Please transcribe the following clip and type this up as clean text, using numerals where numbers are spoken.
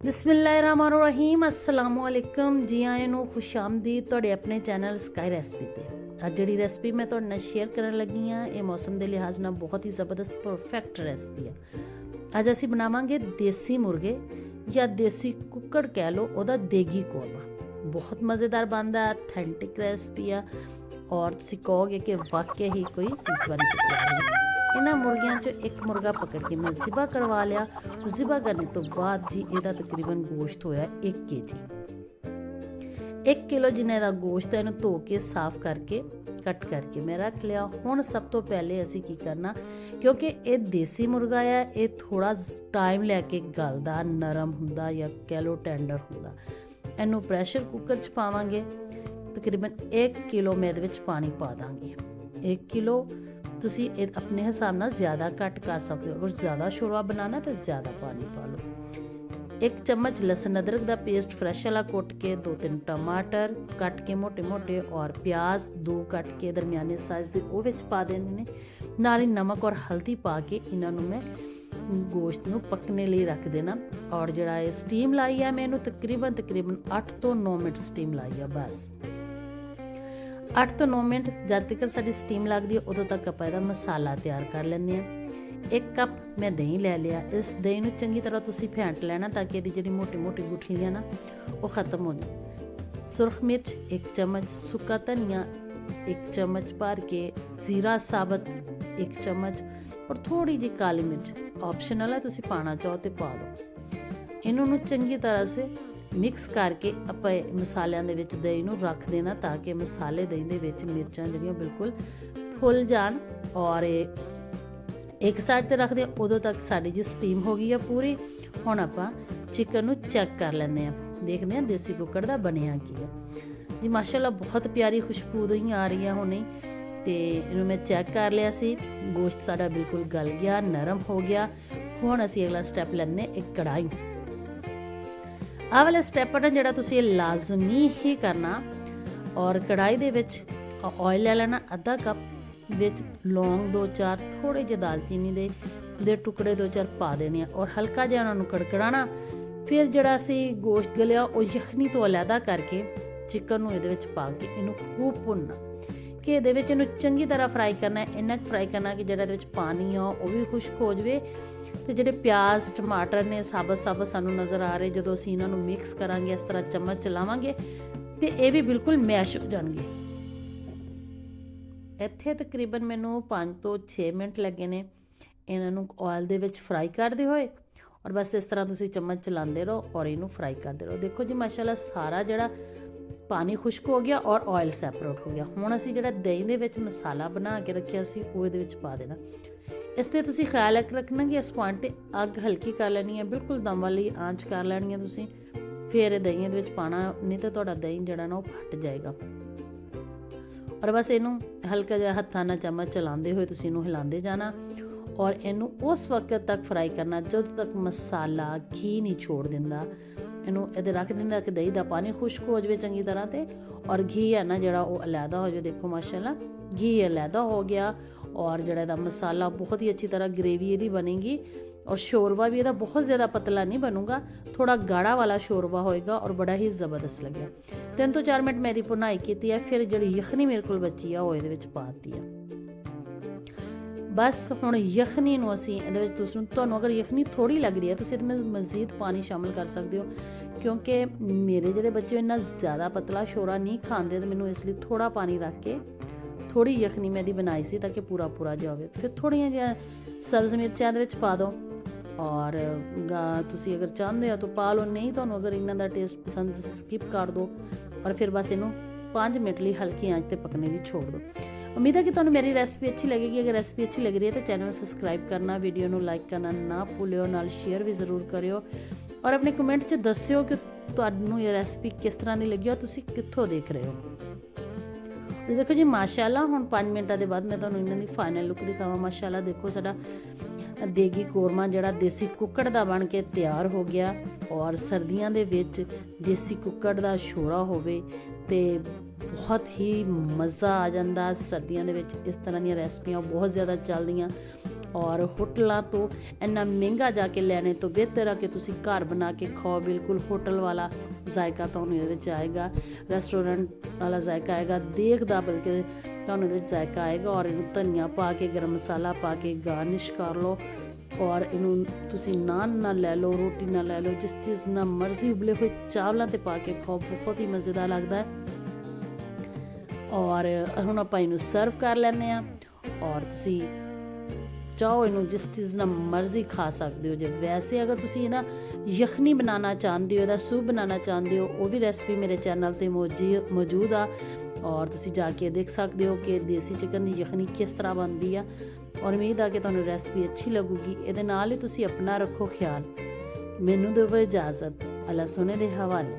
ਬਿਸਮਿਲ੍ਲਾਹਿਰਰਹਿਮਾਨਿਰਰਹੀਮ अस्सलामुअलैकुम जी आए ਨੂੰ खुशामदीद ਤੁਹਾਡੇ ਆਪਣੇ ਚੈਨਲ ਸਕਾਈ ਰੈਸਪੀ ਤੇ। ਅੱਜ ਜਿਹੜੀ ਰੈਸਪੀ ਮੈਂ ਤੁਹਾਡੇ ਨਾਲ ਸ਼ੇਅਰ ਕਰਨ ਲੱਗੀ ਆ ਇਹ ਮੌਸਮ ਦੇ ਲਿਹਾਜ਼ ਨਾਲ ਬਹੁਤ ਹੀ ਜ਼ਬਰਦਸਤ ਪਰਫੈਕਟ ਰੈਸਪੀ ਆ। ਅੱਜ ਅਸੀਂ ਬਣਾਵਾਂਗੇ ਦੇਸੀ ਮੁਰਗੇ ਜਾਂ ਦੇਸੀ ਕੁੱਕੜ ਕਹਿ ਲਓ, ਉਹਦਾ ਦੇਗੀ ਕੋਰਮਾ। ਬਹੁਤ ਮਜ਼ੇਦਾਰ ਬਣਦਾ, ਅਥੈਂਟਿਕ ਰੈਸਪੀ ਆ ਔਰ ਤੁਸੀਂ ਕਹੋਗੇ ਕਿ ਵਾਕਿਆ ਹੀ ਕੋਈ ਇਸ ਵਾਰੀ ਇਹਨਾਂ ਮੁਰਗਿਆਂ 'ਚੋਂ ਇੱਕ ਮੁਰਗਾ ਪਕੜ ਕੇ ਮੈਂ ਜ਼ਿਬਾ ਕਰਵਾ ਲਿਆ। ਜ਼ਿਬਾ ਕਰਨੇ ਤੋਂ ਬਾਅਦ ਜੀ ਇਹਦਾ ਤਕਰੀਬਨ ਗੋਸ਼ਤ ਹੋਇਆ 1 kg। 1 ਕਿਲੋ ਜਿੰਨੇ ਦਾ ਗੋਸ਼ਤ ਹੈ, ਇਹਨੂੰ ਧੋ ਕੇ ਸਾਫ਼ ਕਰਕੇ ਕੱਟ ਕਰਕੇ ਮੈਂ ਰੱਖ ਲਿਆ। ਹੁਣ ਸਭ ਤੋਂ ਪਹਿਲੇ ਅਸੀਂ ਕੀ ਕਰਨਾ, ਕਿਉਂਕਿ ਇਹ ਦੇਸੀ ਮੁਰਗਾ ਆ, ਇਹ ਥੋੜਾ ਟਾਈਮ ਲੈ ਕੇ ਗਲਦਾ, ਨਰਮ ਹੁੰਦਾ ਜਾਂ ਕਹਿ ਲਓ ਟੈਂਡਰ ਹੁੰਦਾ। ਇਹਨੂੰ ਪ੍ਰੈਸ਼ਰ ਕੁੱਕਰ 'ਚ ਪਾਵਾਂਗੇ। ਤਕਰੀਬਨ 1 ਕਿਲੋ ਮੈਂ ਇਹਦੇ ਵਿੱਚ ਪਾਣੀ ਪਾ ਦਾਂਗੀ। 1 ਕਿਲੋ ਤੁਸੀਂ ਇਹ ਆਪਣੇ ਹਿਸਾਬ ਨਾਲ ਜ਼ਿਆਦਾ ਘੱਟ ਕਰ ਸਕਦੇ ਹੋ। ਅਗਰ ਜ਼ਿਆਦਾ ਸ਼ੋਰਬਾ ਬਣਾਉਣਾ ਤਾਂ ਜ਼ਿਆਦਾ ਪਾਣੀ ਪਾ ਲਓ। 1 ਚਮਚ ਲਸਣ ਅਦਰਕ ਦਾ ਪੇਸਟ ਫਰੈਸ਼ ਵਾਲਾ ਕੁੱਟ ਕੇ, 2-3 ਟਮਾਟਰ ਕੱਟ ਕੇ ਮੋਟੇ ਮੋਟੇ ਔਰ ਪਿਆਜ਼ 2 ਕੱਟ ਕੇ ਦਰਮਿਆਨੇ ਸਾਈਜ਼ ਦੇ ਉਹ ਵਿੱਚ ਪਾ ਦੇਣੇ ਨੇ। ਨਾਲ ਹੀ ਨਮਕ ਔਰ ਹਲਦੀ ਪਾ ਕੇ ਇਹਨਾਂ ਨੂੰ ਮੈਂ ਗੋਸ਼ਤ ਨੂੰ ਪੱਕਣੇ ਲਈ ਰੱਖ ਦੇਣਾ। ਔਰ ਜਿਹੜਾ ਇਹ ਸਟੀਮ ਲਾਈ ਆ ਮੈਂ ਇਹਨੂੰ ਤਕਰੀਬਨ 8 ਤੋਂ 9 ਮਿੰਟ ਸਟੀਮ ਲਾਈ ਆ। ਬਸ 8 ਤੋਂ 9 ਮਿੰਟ ਜਦ ਤੱਕ ਸਾਡੀ ਸਟੀਮ ਲੱਗਦੀ ਹੈ ਉਦੋਂ ਤੱਕ ਆਪਾਂ ਇਹਦਾ ਮਸਾਲਾ ਤਿਆਰ ਕਰ ਲੈਂਦੇ ਹਾਂ। 1 ਕੱਪ ਮੈਂ ਦਹੀਂ ਲੈ ਲਿਆ। ਇਸ ਦਹੀਂ ਨੂੰ ਚੰਗੀ ਤਰ੍ਹਾਂ ਤੁਸੀਂ ਫੈਂਟ ਲੈਣਾ ਤਾਂ ਕਿ ਇਹਦੀ ਜਿਹੜੀ ਮੋਟੀ ਮੋਟੀ ਗੁਠਲੀਆਂ ਨਾ ਉਹ ਖਤਮ ਹੋ ਜਾਣ। ਸੁਰਖ ਮਿਰਚ 1 ਚਮਚ, ਸੁੱਕਾ ਧਨੀਆ 1 ਚਮਚ ਭਰ ਕੇ, ਜ਼ੀਰਾ ਸਾਬਤ 1 ਚਮਚ ਔਰ ਥੋੜੀ ਜਿਹੀ ਕਾਲੀ ਮਿਰਚ ਆਪਸ਼ਨਲ ਹੈ, ਤੁਸੀਂ ਪਾਣਾ ਚਾਹੋ ਤੇ ਪਾ ਲਓ। ਇਹਨਾਂ ਨੂੰ ਚੰਗੀ ਤਰ੍ਹਾਂ ਸੇ ਮਿਕਸ ਕਰਕੇ ਆਪਾਂ ਮਸਾਲਿਆਂ ਦੇ ਵਿੱਚ ਦਹੀਂ ਨੂੰ ਰੱਖ ਦੇਣਾ ਤਾਂ ਕਿ ਮਸਾਲੇ ਦਹੀਂ ਦੇ ਵਿੱਚ ਮਿਰਚਾਂ ਜਿਹੜੀਆਂ ਬਿਲਕੁਲ ਫੁੱਲ ਜਾਣ। ਔਰ ਇਹ ਇੱਕ ਸਾਈਡ ਤੇ ਰੱਖਦੇ ਉਦੋਂ ਤੱਕ ਸਾਡੀ ਜੀ ਸਟੀਮ ਹੋ ਗਈ ਆ ਪੂਰੀ। ਹੁਣ ਆਪਾਂ ਚਿਕਨ ਨੂੰ ਚੈੱਕ ਕਰ ਲੈਂਦੇ ਆ, ਦੇਖਦੇ ਆ ਦੇਸੀ ਕੁੱਕੜ ਦਾ ਬਣਿਆ ਕੀ ਆ। ਜੀ ਮਾਸ਼ਾਅੱਲਾ ਬਹੁਤ ਪਿਆਰੀ ਖੁਸ਼ਬੂ ਹੀ ਆ ਰਹੀ ਆ ਹੁਣੇ। ਤੇ ਇਹਨੂੰ ਮੈਂ ਚੈੱਕ ਕਰ ਲਿਆ ਸੀ, ਗੋਸ਼ਤ ਸਾਡਾ ਬਿਲਕੁਲ ਗਲ ਗਿਆ, ਨਰਮ ਹੋ ਗਿਆ। ਹੁਣ ਅਸੀਂ ਅਗਲਾ ਸਟੈਪ ਲੈਂਦੇ ਇੱਕ ਕੜਾਹੀ। ਆਹ ਵਾਲਾ ਸਟੈਪ ਨਾ ਜਿਹੜਾ ਤੁਸੀਂ ਇਹ ਲਾਜ਼ਮੀ ਹੀ ਕਰਨਾ। ਔਰ ਕੜਾਹੀ ਦੇ ਵਿੱਚ ਆਇਲ ਲੈ ਲੈਣਾ ਅੱਧਾ ਕੱਪ, ਵਿੱਚ ਲੌਂਗ 2-4, ਥੋੜੇ ਜਿਹੇ ਦਾਲਚੀਨੀ ਦੇ ਟੁਕੜੇ 2-4 ਪਾ ਦੇਣੇ ਆ ਔਰ ਹਲਕਾ ਜਿਹਾ ਉਹਨਾਂ ਨੂੰ ਕੜਕੜਾਣਾ। ਫਿਰ ਜਿਹੜਾ ਅਸੀਂ ਗੋਸ਼ਤ ਗਲਿਆ ਉਹ ਯਖਨੀ ਤੋਂ ਅਲੱਗਾ ਕਰਕੇ ਚਿਕਨ ਨੂੰ ਇਹਦੇ ਵਿੱਚ ਪਾ ਕੇ ਇਹਨੂੰ ਖੂਬ ਭੁੰਨਣਾ ਕਿ ਇਹਦੇ ਵਿੱਚ ਇਹਨੂੰ ਚੰਗੀ ਤਰ੍ਹਾਂ ਫਰਾਈ ਕਰਨਾ। ਇੰਨਾ ਫਰਾਈ ਕਰਨਾ ਕਿ ਜਿਹੜਾ ਇਹਦੇ ਵਿੱਚ ਪਾਣੀ ਆ ਉਹ ਵੀ ਖੁਸ਼ਕ ਹੋ ਜਾਵੇ ਤੇ ਜਿਹੜੇ ਪਿਆਜ਼ ਟਮਾਟਰ ਨੇ ਸਾਬਤ ਸਾਨੂੰ ਨਜ਼ਰ ਆ ਰਹੇ, ਜਦੋਂ ਅਸੀਂ ਇਹਨਾਂ ਨੂੰ ਮਿਕਸ ਕਰਾਂਗੇ, ਇਸ ਤਰ੍ਹਾਂ ਚਮਚ ਚਲਾਵਾਂਗੇ ਤੇ ਇਹ ਵੀ ਬਿਲਕੁਲ ਮੈਸ਼ ਹੋ ਜਾਣਗੇ। ਇੱਥੇ ਤਕਰੀਬਨ ਮੈਨੂੰ 5 ਤੋਂ 6 ਮਿੰਟ ਲੱਗੇ ਨੇ ਇਹਨਾਂ ਨੂੰ ਆਇਲ ਦੇ ਵਿੱਚ ਫਰਾਈ ਕਰਦੇ ਹੋਏ। ਔਰ ਬਸ ਇਸ ਤਰ੍ਹਾਂ ਤੁਸੀਂ ਚਮਚ ਚਲਾਉਂਦੇ ਰਹੋ ਔਰ ਇਹਨੂੰ ਫਰਾਈ ਕਰਦੇ ਰਹੋ। ਦੇਖੋ ਜੀ ਮਾਸ਼ਾਅੱਲਾ ਸਾਰਾ ਜਿਹੜਾ ਪਾਣੀ ਖੁਸ਼ਕ ਹੋ ਗਿਆ ਔਰ ਆਇਲ ਸੈਪਰੇਟ ਹੋ ਗਿਆ। ਹੁਣ ਅਸੀਂ ਜਿਹੜਾ ਦਹੀਂ ਦੇ ਵਿੱਚ ਮਸਾਲਾ ਬਣਾ ਕੇ ਰੱਖਿਆ ਸੀ ਉਹ ਇਹਦੇ ਵਿੱਚ ਪਾ ਦੇਣਾ। ਇਸ 'ਤੇ ਤੁਸੀਂ ਖਿਆਲ ਰੱਖਣਾ ਕਿ ਇਸ ਪੁਆਇੰਟ 'ਤੇ ਅੱਗ ਹਲਕੀ ਕਰ ਲੈਣੀ ਹੈ, ਬਿਲਕੁਲ ਦਮ ਵਾਲੀ ਆਂਚ ਕਰ ਲੈਣੀ ਹੈ ਤੁਸੀਂ। ਫਿਰ ਇਹ ਦਹੀਂ ਦੇ ਵਿੱਚ ਪਾਣਾ, ਨਹੀਂ ਤਾਂ ਤੁਹਾਡਾ ਦਹੀਂ ਜਿਹੜਾ ਨਾ ਉਹ ਫਟ ਜਾਏਗਾ। ਔਰ ਬਸ ਇਹਨੂੰ ਹਲਕਾ ਜਿਹਾ ਹੱਥਾਂ ਨਾਲ ਚਮਚ ਚਲਾਉਂਦੇ ਹੋਏ ਤੁਸੀਂ ਇਹਨੂੰ ਹਿਲਾਉਂਦੇ ਜਾਣਾ ਔਰ ਇਹਨੂੰ ਉਸ ਵਕਤ ਤੱਕ ਫਰਾਈ ਕਰਨਾ ਜਦੋਂ ਤੱਕ ਮਸਾਲਾ ਘੀ ਨਹੀਂ ਛੋੜ ਦਿੰਦਾ। ਇਹਨੂੰ ਇਹਦੇ ਰੱਖ ਦਿੰਦਾ ਕਿ ਦਹੀਂ ਦਾ ਪਾਣੀ ਖੁਸ਼ਕ ਹੋ ਜਾਵੇ ਚੰਗੀ ਤਰ੍ਹਾਂ ਤੇ ਔਰ ਘੀ ਹੈ ਨਾ ਜਿਹੜਾ ਉਹ ਅਲੱਗਾ ਹੋ ਜਾਵੇ। ਦੇਖੋ ਮਾਸ਼ਾਅੱਲਾ ਘੀ ਅਲੱਗਾ ਹੋ ਗਿਆ ਔਰ ਜਿਹੜਾ ਇਹਦਾ ਮਸਾਲਾ ਬਹੁਤ ਹੀ ਅੱਛੀ ਤਰ੍ਹਾਂ ਗ੍ਰੇਵੀ ਇਹਦੀ ਬਣੇਗੀ। ਔਰ ਸ਼ੋਰਬਾ ਵੀ ਇਹਦਾ ਬਹੁਤ ਜ਼ਿਆਦਾ ਪਤਲਾ ਨਹੀਂ ਬਣੂਗਾ, ਥੋੜਾ ਗਾੜਾ ਵਾਲਾ ਸ਼ੋਰਬਾ ਹੋਏਗਾ ਔਰ ਬੜਾ ਹੀ ਜ਼ਬਰਦਸਤ ਲੱਗਿਆ। 3 ਤੋਂ 4 ਮਿੰਟ ਮੈਂ ਇਹਦੀ ਭੁਨਾਈ ਕੀਤੀ ਹੈ। ਫਿਰ ਜਿਹੜੀ ਯਖਨੀ ਮੇਰੇ ਕੋਲ ਬਚੀ ਆ ਉਹ ਇਹਦੇ ਵਿੱਚ ਪਾ ਦਿੱਤੀ ਆ। ਬਸ ਹੁਣ ਯਖਨੀ ਨੂੰ ਅਸੀਂ ਇਹਦੇ ਵਿੱਚ ਤੁਹਾਨੂੰ ਅਗਰ ਯਖਨੀ ਥੋੜੀ ਲੱਗ ਰਹੀ ਹੈ ਤੁਸੀਂ ਇਹਦੇ ਵਿੱਚ ਮਜ਼ੀਦ ਪਾਣੀ ਸ਼ਾਮਿਲ ਕਰ ਸਕਦੇ ਹੋ, ਕਿਉਂਕਿ ਮੇਰੇ ਜਿਹੜੇ ਬੱਚੇ ਇੰਨਾ ਜ਼ਿਆਦਾ ਪਤਲਾ ਸ਼ੋਰਾ ਨਹੀਂ ਖਾਂਦੇ ਤੇ ਮੈਨੂੰ ਇਸ ਲਈ ਥੋੜਾ ਪਾਣੀ ਰੱਖ ਕੇ ਥੋੜੀ ਯਖਨੀ ਮੈਂ ਇਹਦੀ ਬਣਾਈ ਸੀ ਤਾਂ ਕਿ ਪੂਰਾ ਜਿਹਾ ਹੋਵੇ। ਫਿਰ ਥੋੜੀਆਂ ਜਿਹੀਆਂ ਸਬਜ਼ ਮਿਰਚਾਂ ਇਹਦੇ ਵਿੱਚ ਪਾ ਦਿਓ ਔਰ ਤੁਸੀਂ ਅਗਰ ਚਾਹੁੰਦੇ ਹੋ ਤਾਂ ਪਾ ਲਓ, ਨਹੀਂ ਤੁਹਾਨੂੰ ਅਗਰ ਇਹਨਾਂ ਦਾ ਟੇਸਟ ਪਸੰਦ ਤੁਸੀਂ ਸਕਿਪ ਕਰ ਦਿਓ। ਔਰ ਫਿਰ ਬਸ ਇਹਨੂੰ 5 ਮਿੰਟ ਲਈ ਹਲਕੀ ਆਂਚ ਤੇ ਪਕਣੇ ਲਈ ਛੋੜ ਦਿਓ। ਉਮੀਦ ਹੈ ਕਿ ਤੁਹਾਨੂੰ ਮੇਰੀ ਰੈਸਪੀ ਅੱਛੀ ਲੱਗੇਗੀ। ਅਗਰ ਰੈਸਪੀ ਅੱਛੀ ਲੱਗ ਰਹੀ ਹੈ ਤਾਂ ਚੈਨਲ ਨੂੰ ਸਬਸਕ੍ਰਾਈਬ ਕਰਨਾ, ਵੀਡੀਓ ਨੂੰ ਲਾਈਕ ਕਰਨਾ ਨਾ ਭੁੱਲਿਓ, ਨਾਲ ਸ਼ੇਅਰ ਵੀ ਜ਼ਰੂਰ ਕਰਿਓ ਔਰ ਆਪਣੇ ਕਮੈਂਟ 'ਚ ਦੱਸਿਓ ਕਿ ਤੁਹਾਨੂੰ ਇਹ ਰੈਸਪੀ ਕਿਸ ਤਰ੍ਹਾਂ ਦੀ ਲੱਗੀ ਔਰ ਤੁਸੀਂ ਕਿੱਥੋਂ ਦੇਖ ਰਹੇ ਹੋ। ਦੇਖੋ ਜੀ ਮਾਸ਼ਾਅੱਲਾ ਹੁਣ 5 ਮਿੰਟਾਂ ਦੇ ਬਾਅਦ ਮੈਂ ਤੁਹਾਨੂੰ ਇਹਨਾਂ ਦੀ ਫਾਈਨਲ ਲੁੱਕ ਦਿਖਾਵਾਂ। ਮਾਸ਼ਾਅੱਲਾ ਦੇਖੋ ਸਾਡਾ ਦੇਗੀ ਕੋਰਮਾ ਜਿਹੜਾ ਦੇਸੀ ਕੁੱਕੜ ਦਾ ਬਣ ਕੇ ਤਿਆਰ ਹੋ ਗਿਆ। ਔਰ ਸਰਦੀਆਂ ਦੇ ਵਿੱਚ ਦੇਸੀ ਕੁੱਕੜ ਦਾ ਸ਼ੋਰਾ ਹੋਵੇ ਤੇ ਬਹੁਤ ਹੀ ਮਜ਼ਾ ਆ ਜਾਂਦਾ। ਸਰਦੀਆਂ ਦੇ ਵਿੱਚ ਇਸ ਤਰ੍ਹਾਂ ਦੀਆਂ ਰੈਸਪੀਆਂ ਬਹੁਤ ਜ਼ਿਆਦਾ ਚੱਲਦੀਆਂ ਔਰ ਹੋਟਲਾਂ ਤੋਂ ਇੰਨਾ ਮਹਿੰਗਾ ਜਾ ਕੇ ਲੈਣੇ ਤੋਂ ਬਿਹਤਰ ਆ ਕਿ ਤੁਸੀਂ ਘਰ ਬਣਾ ਕੇ ਖਾਓ। ਬਿਲਕੁਲ ਹੋਟਲ ਵਾਲਾ ਜ਼ਾਇਕਾ ਤੁਹਾਨੂੰ ਇਹਦੇ ਵਿੱਚ ਆਏਗਾ, ਰੈਸਟੋਰੈਂਟ ਵਾਲਾ ਜ਼ਾਇਕਾ ਆਏਗਾ, ਦੇਖਦਾ ਬਲਕਿ ਤੁਹਾਨੂੰ ਇਹਦੇ ਵਿੱਚ ਜ਼ਾਇਕਾ ਆਏਗਾ। ਔਰ ਇਹਨੂੰ ਧਨੀਆ ਪਾ ਕੇ, ਗਰਮ ਮਸਾਲਾ ਪਾ ਕੇ ਗਾਰਨਿਸ਼ ਕਰ ਲਓ। ਔਰ ਇਹਨੂੰ ਤੁਸੀਂ ਨਾਨ ਨਾਲ ਲੈ ਲਓ, ਰੋਟੀ ਨਾਲ ਲੈ ਲਓ, ਜਿਸ ਚੀਜ਼ ਨਾਲ ਮਰਜ਼ੀ, ਉਬਲੇ ਹੋਏ ਚਾਵਲਾਂ 'ਤੇ ਪਾ ਕੇ ਖਾਓ, ਬਹੁਤ ਹੀ ਮਜ਼ੇਦਾਰ ਲੱਗਦਾ ਹੈ। ਔਰ ਹੁਣ ਆਪਾਂ ਇਹਨੂੰ ਸਰਵ ਕਰ ਲੈਂਦੇ ਹਾਂ। ਔਰ ਤੁਸੀਂ ਚਾਹੋ ਇਹਨੂੰ ਜਿਸ ਚੀਜ਼ ਨਾਲ ਮਰਜ਼ੀ ਖਾ ਸਕਦੇ ਹੋ। ਜੇ ਵੈਸੇ ਅਗਰ ਤੁਸੀਂ ਇਹਦਾ ਯਖਨੀ ਬਣਾਉਣਾ ਚਾਹੁੰਦੇ ਹੋ, ਇਹਦਾ ਸੂਪ ਬਣਾਉਣਾ ਚਾਹੁੰਦੇ ਹੋ, ਉਹ ਵੀ ਰੈਸਪੀ ਮੇਰੇ ਚੈਨਲ 'ਤੇ ਮੌਜੂਦ ਆ। ਔਰ ਤੁਸੀਂ ਜਾ ਕੇ ਦੇਖ ਸਕਦੇ ਹੋ ਕਿ ਦੇਸੀ ਚਿਕਨ ਦੀ ਯਖਨੀ ਕਿਸ ਤਰ੍ਹਾਂ ਬਣਦੀ ਆ। ਔਰ ਉਮੀਦ ਆ ਕਿ ਤੁਹਾਨੂੰ ਰੈਸਪੀ ਅੱਛੀ ਲੱਗੂਗੀ। ਇਹਦੇ ਨਾਲ ਹੀ ਤੁਸੀਂ ਆਪਣਾ ਰੱਖੋ ਖਿਆਲ। ਮੈਨੂੰ ਦਿਓ ਇਜਾਜ਼ਤ, ਅੱਲਾ ਸੋਨੇ ਦੇ ਹਵਾਲੇ।